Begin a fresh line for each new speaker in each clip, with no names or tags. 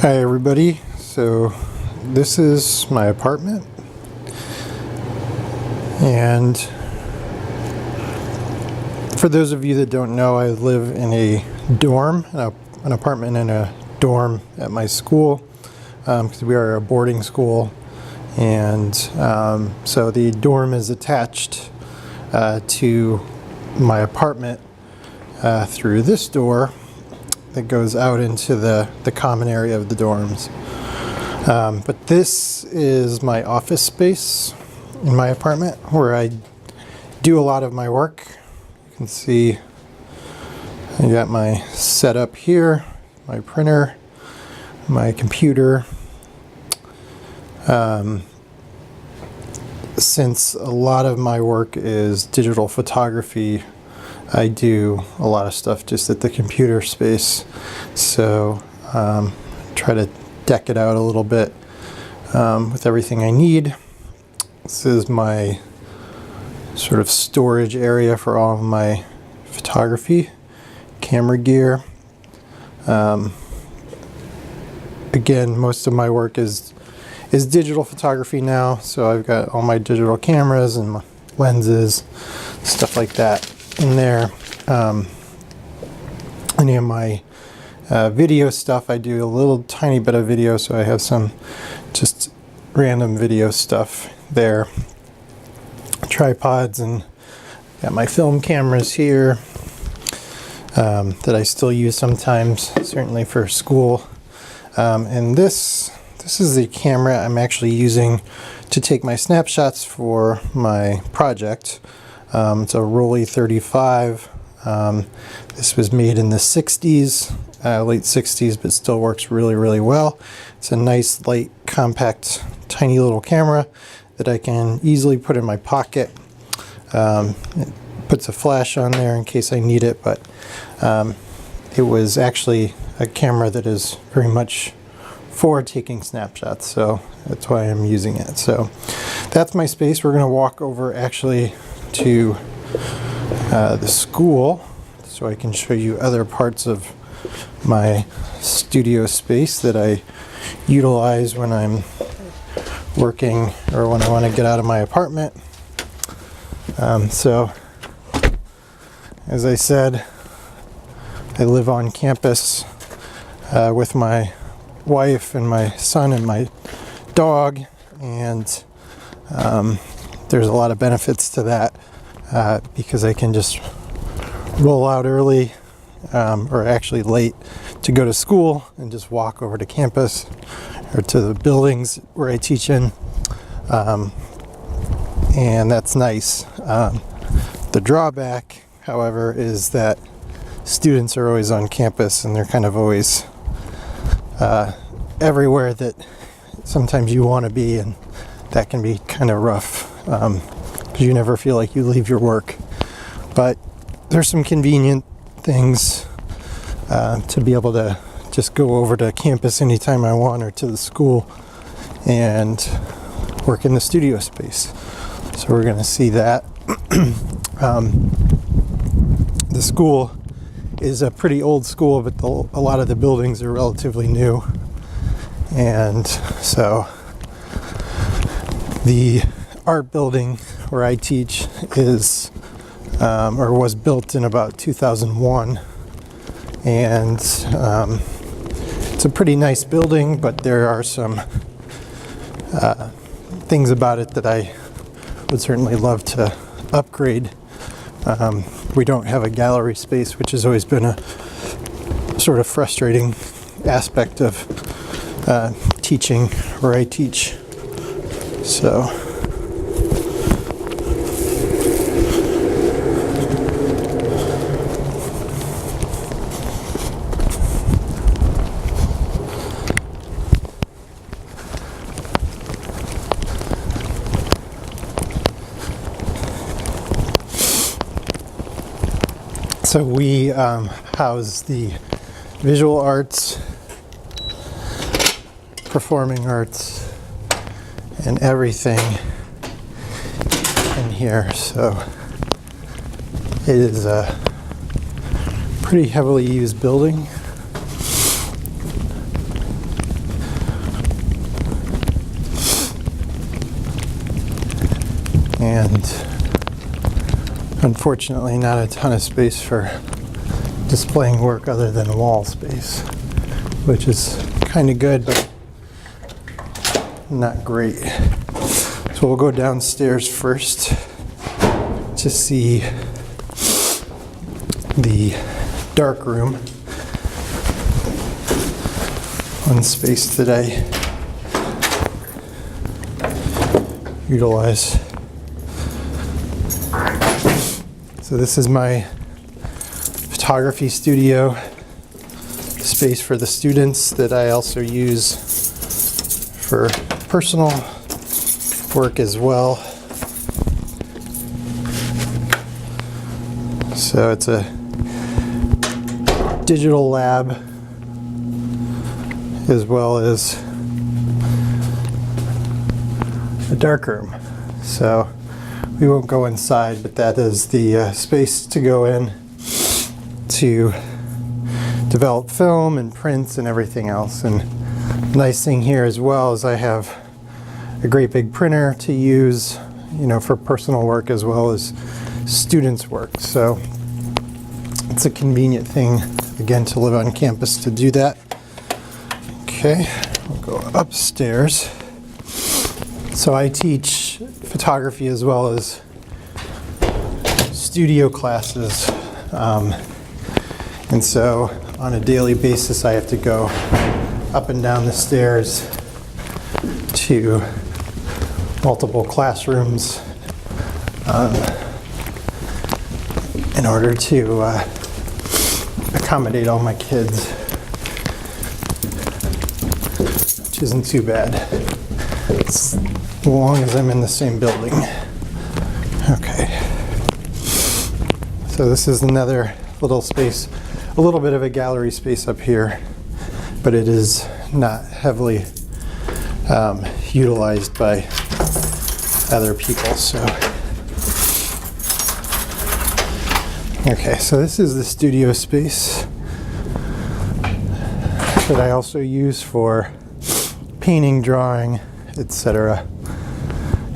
Hi everybody, so this is my apartment, and for those of you that don't know, I live in a dorm, an apartment in a dorm at my school, because we are a boarding school, and so the dorm is attached to my apartment through this door that goes out into the common area of the dorms. But this is my office space in my apartment where I do a lot of my work. You can see I got my setup here, my printer, my computer. Since a lot of my work is digital photography, I do a lot of stuff just at the computer space, so try to deck it out a little bit with everything I need. This is my sort of storage area for all of my photography, camera gear. Again, most of my work is digital photography now, so I've got all my digital cameras and my lenses, stuff like that in there. Any of my video stuff, I do a little tiny bit of video, so I have some just random video stuff there. Tripods, and got my film cameras here that I still use sometimes, certainly for school. And this is the camera I'm actually using to take my snapshots for my project. It's a Rolly 35. This was made in the 60s, late 60s, but still works really well. It's a nice, light, compact, tiny little camera that I can easily put in my pocket. It puts a flash on there in case I need it, but it was actually a camera that is very much for taking snapshots, so that's why I'm using it. So that's my space. We're going to walk over actually to the school so I can show you other parts of my studio space that I utilize when I'm working or when I want to get out of my apartment. So as I said, I live on campus with my wife and my son and my dog, and there's a lot of benefits to that because I can just roll out early or actually late to go to school and just walk over to campus or to the buildings where I teach in, and that's nice. The drawback, however, is that students are always on campus and they're kind of always everywhere that sometimes you want to be, and that can be kind of rough because you never feel like you leave your work. But there's some convenient things to be able to just go over to campus anytime I want, or to the school, and work in the studio space. So we're going to see that. The school is a pretty old school, but a lot of the buildings are relatively new. And so the art building where I teach is or was built in about 2001, and it's a pretty nice building, but there are some things about it that I would certainly love to upgrade. We don't have a gallery space, which has always been a sort of frustrating aspect of teaching where I teach. So we house the visual arts, performing arts, and everything in here. So it is a pretty heavily used building. and unfortunately not a ton of space for displaying work other than wall space, which is kind of good but not great. So we'll go downstairs first to see the dark room, one space that I utilize. So this is my photography studio space for the students that I also use for personal work as well. So it's a digital lab as well as a dark room. So we won't go inside, but that is the space to go in to develop film and prints and everything else. And the nice thing here as well is I have a great big printer to use, you know, for personal work as well as students' work. So it's a convenient thing, again, to live on campus to do that. Okay, we'll go upstairs. So I teach photography as well as studio classes. And so on a daily basis, I have to go up and down the stairs to multiple classrooms in order to accommodate all my kids, which isn't too bad, as long as I'm in the same building. Okay. So this is another little space, a little bit of a gallery space up here, but it is not heavily utilized by other people. So, okay, so this is the studio space that I also use for painting, drawing, etc.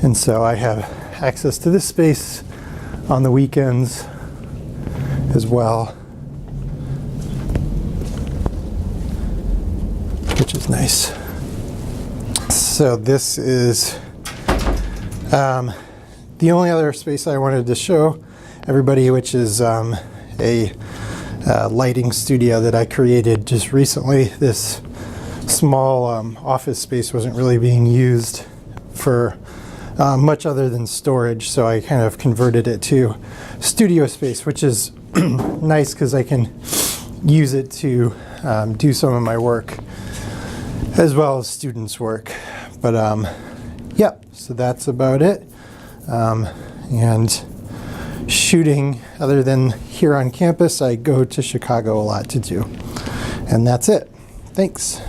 And so I have access to this space on the weekends as well, which is nice. So this is the only other space I wanted to show everybody, which is a lighting studio that I created just recently. This small office space wasn't really being used for much other than storage, so I kind of converted it to studio space, which is nice because I can use it to do some of my work as well as students' work. But yeah, so that's about it. And shooting, other than here on campus, I go to Chicago a lot to do. And that's it. Thanks.